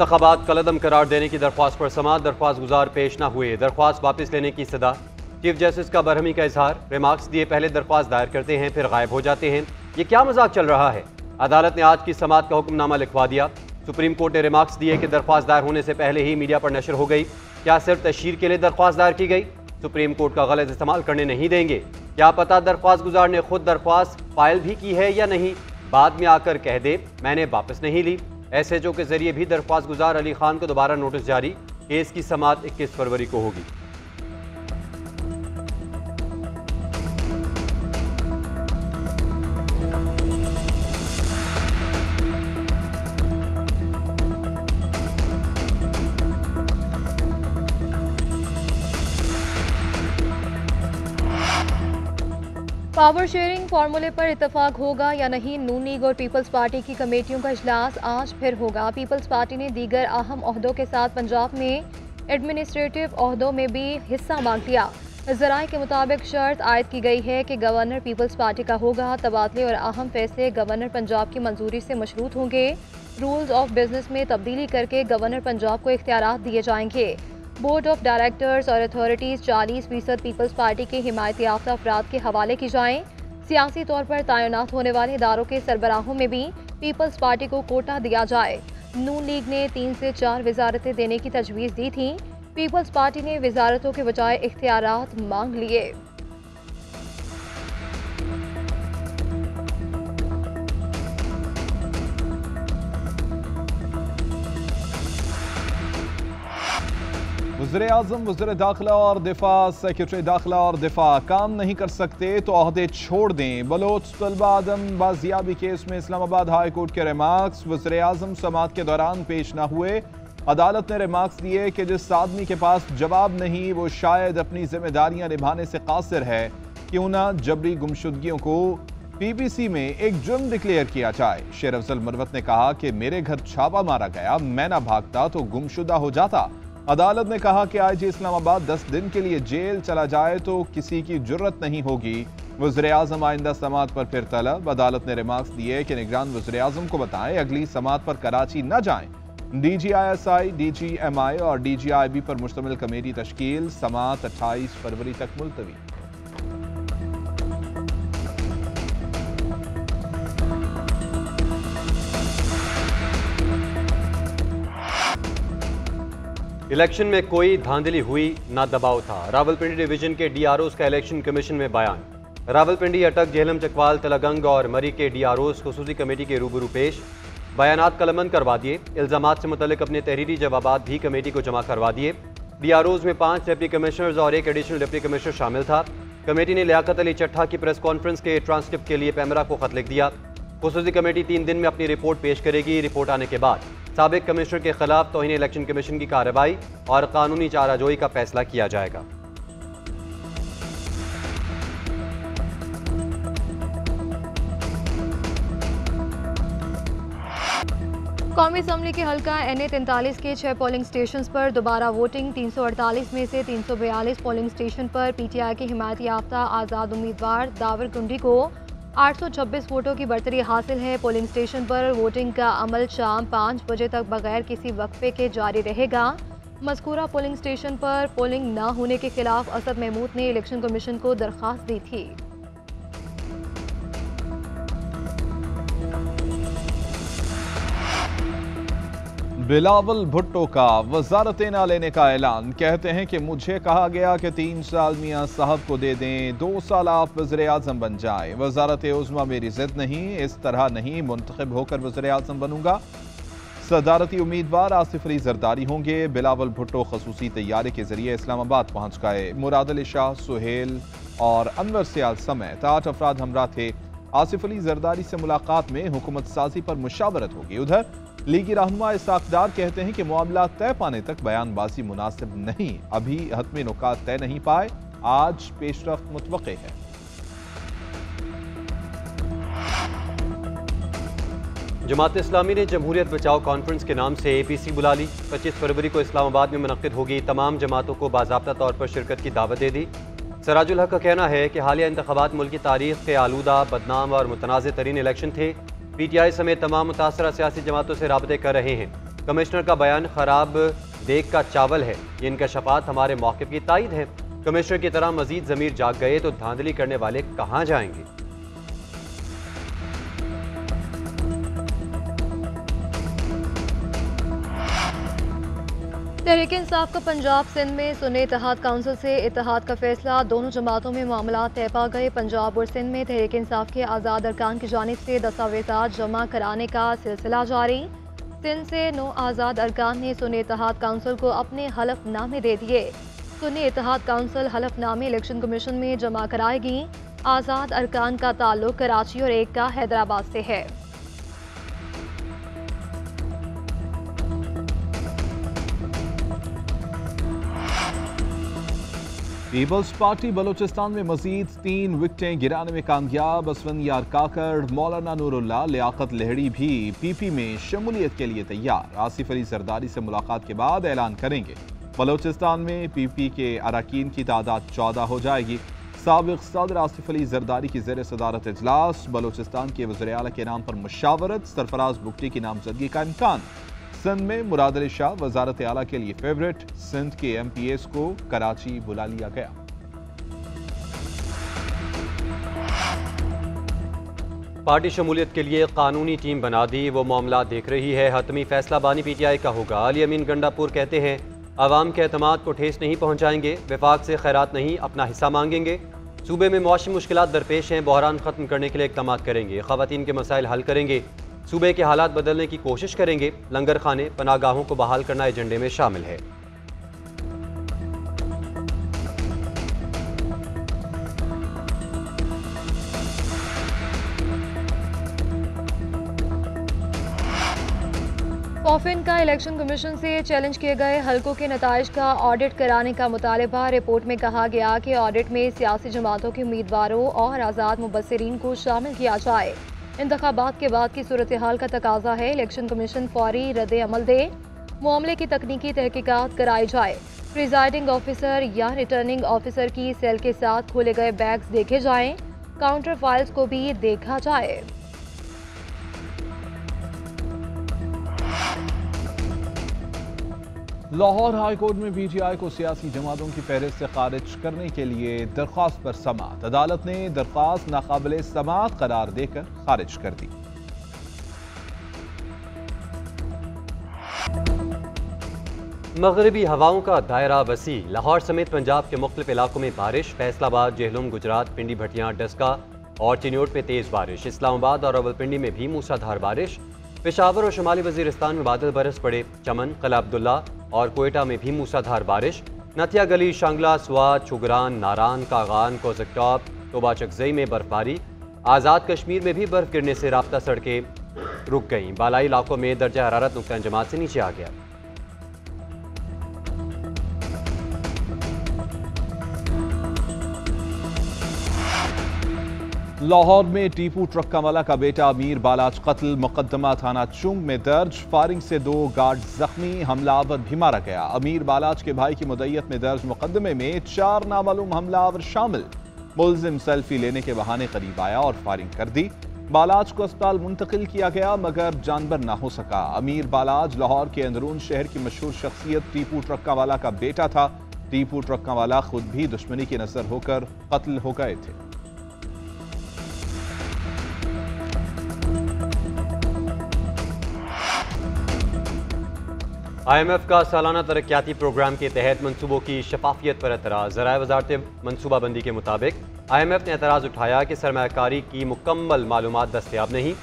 इंतखाबात कलअदम करार देने की दरख्वास्त पर समाअत, दरख्वास्त गुजार पेश न हुए, दरख्वास्त वापस लेने की सदा। चीफ जस्टिस का बरहमी का इजहार, रिमार्क्स दिए पहले दरख्वास्त दायर करते हैं फिर गायब हो जाते हैं, ये क्या मजाक चल रहा है। अदालत ने आज की समाअत का हुक्मनामा लिखवा दिया। सुप्रीम कोर्ट ने रिमार्क्स दिए कि दरख्वास्त दायर होने से पहले ही मीडिया पर नशर हो गई। क्या सिर्फ तशहीर के लिए दरख्वास्त दायर की गई? सुप्रीम कोर्ट का गलत इस्तेमाल करने नहीं देंगे। क्या पता दरख्वास्त गुजार ने खुद दरख्वास्त फाइल भी की है या नहीं, बाद में आकर कह दे मैंने वापस नहीं ली। SHO के जरिए भी दरख्वास्त गुजार अली खान को दोबारा नोटिस जारी। केस की समाअत 21 फरवरी को होगी। पावर शेयरिंग फार्मूले पर इतफाक होगा या नहीं। नून लीग और पीपल्स पार्टी की कमेटियों का इजलास आज फिर होगा। पीपल्स पार्टी ने दीगर अहम ओहदों के साथ पंजाब में एडमिनिस्ट्रेटिव ओहदों में भी हिस्सा मांग लिया। ज़राए के मुताबिक शर्त आयद की गई है कि गवर्नर पीपल्स पार्टी का होगा। तबादले और अहम फैसले गवर्नर पंजाब की मंजूरी से मशरूत होंगे। रूल्स ऑफ बिजनेस में तब्दीली करके गवर्नर पंजाब को इख्तियारात दिए जाएंगे। बोर्ड ऑफ डायरेक्टर्स और अथॉरिटीज़ 40% पीपल्स पार्टी के हिमायती याफ्ता अफराद के हवाले की जाएं। सियासी तौर पर तैनात होने वाले इदारों के सरबराहों में भी पीपल्स पार्टी को कोटा दिया जाए। नून लीग ने 3 से 4 वजारतें देने की तजवीज़ दी थी। पीपल्स पार्टी ने वजारतों के बजाय इख्तियारात मांग लिए। वज़ीर-ए-आज़म, वज़ीर दाखिला और दिफा, सेक्रेटरी दाखिला और दिफा काम नहीं कर सकते तो ओहदे छोड़ दें। बलोच तलबा आदम बाजियाबी केस में इस्लामाबाद हाई कोर्ट के रिमार्क्स वज़ीर-ए-आज़म समाअत के दौरान पेश न हुए। अदालत ने रिमार्क्स दिए कि जिस आदमी के पास जवाब नहीं वो शायद अपनी जिम्मेदारियां निभाने से कासिर है। क्यों ना जबरी गुमशुदगियों को PPC में एक जुर्म डिक्लेयर किया जाए। शेर अफजल मरवत ने कहा कि मेरे घर छापा मारा गया, मैं ना भागता तो गुमशुदा हो जाता। अदालत ने कहा कि IG इस्लामाबाद 10 दिन के लिए जेल चला जाए तो किसी की जुर्रत नहीं होगी। वज़ीर-ए-आज़म आइंदा समाअत पर फिर तलब। अदालत ने रिमार्क्स दिए कि निगरान वज़ीर-ए-आज़म को बताएं अगली समाअत पर कराची न जाएं। DGISI, DGMI और DGIB पर मुश्तमिल कमेटी तश्कील। समाअत 28 फरवरी तक मुलतवी। इलेक्शन में कोई धांधली हुई ना दबाव था, रावलपिंडी डिवीजन के DROs का इलेक्शन कमीशन में बयान। रावलपिंडी, अटक, झेलम, चकवाल, तलगंग और मरी के DROs खुसूसी कमेटी के रूबरू पेश। बयानात कलमबंद करवा दिए। इल्जामात से मुतल्लिक अपने तहरीरी जवाबात भी कमेटी को जमा करवा दिए। DROs में 5 डिप्टी कमिश्नर्स और 1 एडिशनल डिप्टी कमिश्नर शामिल था। कमेटी ने लियाकत अली चट्ठा की प्रेस कॉन्फ्रेंस के ट्रांसक्रिप्ट के लिए पैमरा को खत लिख दिया। खुसूसी कमेटी 3 दिन में अपनी रिपोर्ट पेश करेगी। रिपोर्ट आने के बाद साबिक कमिश्नर के खिलाफ तौहीन इलेक्शन कमीशन की कार्रवाई और कानूनी चाराजोई का फैसला किया जाएगा। कौमी असम्बली के हल्का NA 43 के 6 पोलिंग स्टेशन पर दोबारा वोटिंग। 348 में से 342 पोलिंग स्टेशन पर PTI के हिमायती याफ्ता आज़ाद उम्मीदवार दावर कुंडी को 826 वोटों की बरतरी हासिल है। पोलिंग स्टेशन पर वोटिंग का अमल शाम 5 बजे तक बगैर किसी वक्फे के जारी रहेगा। मज़कूरा पोलिंग स्टेशन पर पोलिंग न होने के खिलाफ असद महमूद ने इलेक्शन कमीशन को दरख्वास्त दी थी। बिलावल भुट्टो का वजारतें न लेने का ऐलान। कहते हैं कि मुझे कहा गया कि 3 साल मियां साहब को दे दें, 2 साल आप वज़ीर-ए-आज़म बन जाएं। वजारत उज़्मा मेरी जिद नहीं, इस तरह नहीं मुंतखब होकर वज़ीर-ए-आज़म बनूंगा। सदारती उम्मीदवार आसिफ अली जरदारी होंगे। बिलावल भुट्टो खसूसी तैयारे के जरिए इस्लामाबाद पहुंच गए। मुराद अली शाह, सुहेल और अनवर सियाल समेत 8 अफराद हमरा थे। आसिफ अली जरदारी से मुलाकात में हुकूमत साजी पर मुशावरत होगी। उधर लीगी रहनुमा इसाकदार कहते हैं कि मामला तय पाने तक बयानबाजी मुनासिब नहीं, अभी हतमी नुकात तय नहीं पाए, आज पेशरफ्त मुतवक्के है। जमात इस्लामी ने जमहूरियत बचाओ कॉन्फ्रेंस के नाम से APC बुला ली। 25 फरवरी को इस्लामाबाद में मुनक्किद होगी। तमाम जमातों को बाज़ाब्ता तौर पर शिरकत की दावत दे दी। सराजुल हक का कहना है कि हालिया इंतखाबात मुल्क की तारीख के आलूदा, बदनाम और मुतनाज़ तरीन इलेक्शन थे। PTI समेत तमाम मुतासरा सियासी जमातों से राबते कर रहे हैं। कमिश्नर का बयान खराब देख का चावल है, ये इंकशाफात हमारे मौक़िफ़ की तायद है। कमिश्नर की तरह मजीद ज़मीर जाग गए तो धांधली करने वाले कहाँ जाएंगे। तहरीक इंसाफ का पंजाब सिंध में सुन्नी इत्तेहाद काउंसिल से इत्तेहाद का फैसला, दोनों जमातों में मामला तय पा गए। पंजाब और सिंध में तहरीक इंसाफ के आज़ाद अरकान की जानिब से दस्तावेज़ात जमा कराने का सिलसिला जारी। सिंध से 9 आज़ाद अरकान ने सुन्नी इत्तेहाद काउंसिल को अपने हलफनामे दे दिए। सुन्नी इत्तेहाद काउंसिल हलफनामे इलेक्शन कमीशन में जमा कराएगी। आज़ाद अरकान का ताल्लुक कराची और एक का हैदराबाद से है। पीपल्स पार्टी बलूचिस्तान में मजीद 3 विकेटें गिराने में कामयाब। असफंदियार काकड़, मौलाना नूरुल्लाह, लियाकत लहड़ी भी पीपी में शमूलियत के लिए तैयार। आसिफ अली जरदारी से मुलाकात के बाद ऐलान करेंगे। बलूचिस्तान में पीपी के अरकान की तादाद 14 हो जाएगी। साबिक सदर आसिफ अली जरदारी की ज़ेर सदारत इजलास। बलूचिस्तान के वज़ीर आला के नाम पर मुशावरत। सरफराज बुगटी की नामजदगी का इम्कान। सिंध में मुराद अली शाह वजारत आला के लिए फेवरेट। सिंध के MPs को कराची बुला लिया गया। पार्टी शमूलियत के लिए कानूनी टीम बना दी, वो मामला देख रही है। हतमी फैसला बानी PTI का होगा। अली अमीन गंडापुर कहते हैं आवाम के एतमाद को ठेस नहीं पहुंचाएंगे, वफाक से खैरात नहीं अपना हिस्सा मांगेंगे। सूबे में मुआशी मुश्किलात दरपेश हैं, बहरान खत्म करने के लिए इक़दाम करेंगे। ख़वातीन के मसाइल हल करेंगे। सूबे के हालात बदलने की कोशिश करेंगे। लंगर खाने, पनागाहों को बहाल करना एजेंडे में शामिल है। कॉफिन का इलेक्शन कमीशन से चैलेंज किए गए हलकों के नताइज का ऑडिट कराने का मुतालबा। रिपोर्ट में कहा गया कि ऑडिट में सियासी जमातों के उम्मीदवारों और आज़ाद मुबस्सिरीन को शामिल किया जाए। इंतखाबात के बाद की सूरत हाल का तकाजा है इलेक्शन कमीशन फौरी रद्द अमल दे, मामले की तकनीकी तहकीकात कराई जाए। प्रिजाइडिंग ऑफिसर या रिटर्निंग ऑफिसर की सेल के साथ खोले गए बैग्स देखे जाएं, काउंटर फाइल्स को भी देखा जाए। लाहौर हाई कोर्ट में PTI को सियासी जमातों की फहरिस्त से खारिज करने के लिए दरख्वास्त पर समाअत। अदालत ने दरख्वास्त नाकाबिले समाअत करार देकर खारिज कर दी। मगरबी हवाओं का दायरा वसी। लाहौर समेत पंजाब के मुख्तलिफ इलाकों में बारिश। फैसलाबाद, जेहलुम, गुजरात, पिंडी, भटियां, डस्का और चिन्योट में तेज बारिश। इस्लामाबाद और रावलपिंडी में भी मूसलाधार बारिश। पेशावर और शुमाली वजीरिस्तान में बादल बरस पड़े। चमन, कला अब्दुल्ला और कोयटा में भी मूसलाधार बारिश। नथिया गली, शांगला, स्वात, छुगरान, नारान, कागान, कोजकटॉप, तोबा चकजई में बर्फबारी। आज़ाद कश्मीर में भी बर्फ गिरने से राब्ता सड़कें रुक गईं। बालाई इलाकों में दर्जा हरारत नुक्ता जमात से नीचे आ गया। लाहौर में टीपू ट्रक्का वाला का बेटा अमीर बालाज कत्ल। मुकदमा थाना चुंग में दर्ज। फायरिंग से 2 गार्ड जख्मी, हमलावर भी मारा गया। अमीर बालाज के भाई की मुद्दत में दर्ज मुकदमे में 4 नामालूम हमलावर शामिल। मुलजिम सेल्फी लेने के बहाने करीब आया और फायरिंग कर दी। बालाज को अस्पताल मुंतकिल किया गया मगर जानबर ना हो सका। अमीर बालाज लाहौर के अंदरून शहर की मशहूर शख्सियत टीपू ट्रक्का वाला का बेटा था। टीपू ट्रक्का वाला खुद भी दुश्मनी की नजर होकर कत्ल हो गए थे। IMF का सालाना तरक्याती प्रोग्राम के तहत मनसूबों की शफाफियत पर एतराज़। ज़राए वज़ारत मनसूबाबंदी के मुताबिक IMF ने एतराज़ उठाया कि सरमायाकारी की मुकम्मल मालूमात दस्तयाब नहीं।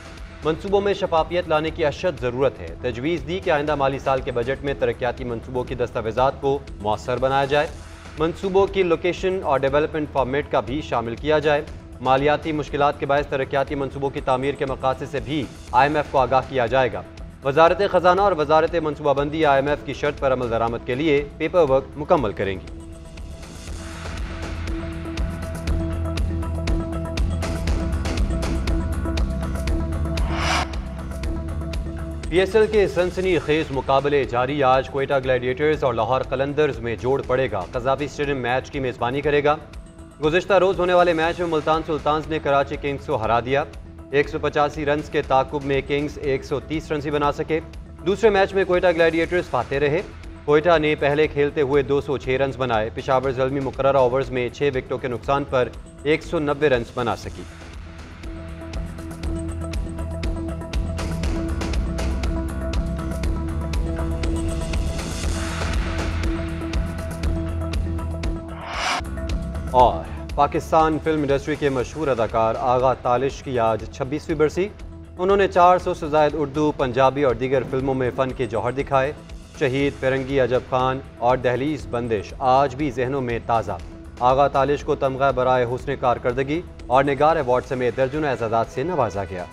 मनसूबों में शफाफियत लाने की अशद ज़रूरत है। तजवीज़ दी कि आइंदा माली साल के बजट में तरक्याती मनसूबों की दस्तावेज़ात को मौसर बनाया जाए। मनसूबों की लोकेशन और डेवलपमेंट फॉर्मेट का भी शामिल किया जाए। मालियाती मुश्किलात के बायस तरक्याती मनसूबों की तामीर के मकासद से भी IMF को आगाह किया जाएगा। वजारत ख़जाना और वजारत मनसूबाबंदी IMF की शर्त पर अमल दरामद के लिए पेपर वर्क मुकम्मल करेंगी। PSL के सनसनी खेज मुकाबले जारी। आज कोयटा ग्लैडिएटर्स और लाहौर कलंदर्स में जोड़ पड़ेगा। कज़ाफी स्टेडियम मैच की मेज़बानी करेगा। गुज़िश्ता रोज़ होने वाले मैच में मुल्तान सुल्तान्स ने कराची किंग्स को हरा दिया। 185 रन के ताकुब में किंग्स 130 रन ही बना सके। दूसरे मैच में कोयटा ग्लैडिएटर्स फाते रहे। कोयटा ने पहले खेलते हुए 206 रन बनाए। पेशावर ज़ल्मी मुकर्ररा ओवर्स में 6 विकेटों के नुकसान पर 190 रन बना सकी। और पाकिस्तान फिल्म इंडस्ट्री के मशहूर अदाकार आगा तालिश की आज 26वीं बरसी। उन्होंने 400 से ज़ायद उर्दू, पंजाबी और दीगर फिल्मों में फ़न के जौहर दिखाए। शहीद, फिरंगी, अजब खान और दहलीज बंदिश आज भी जहनों में ताज़ा। आगा तालिश को तमगा बराए हुस्न कारकर्दगी और निगार अवार्ड समेत दर्जनों एजाज़ात से नवाजा गया।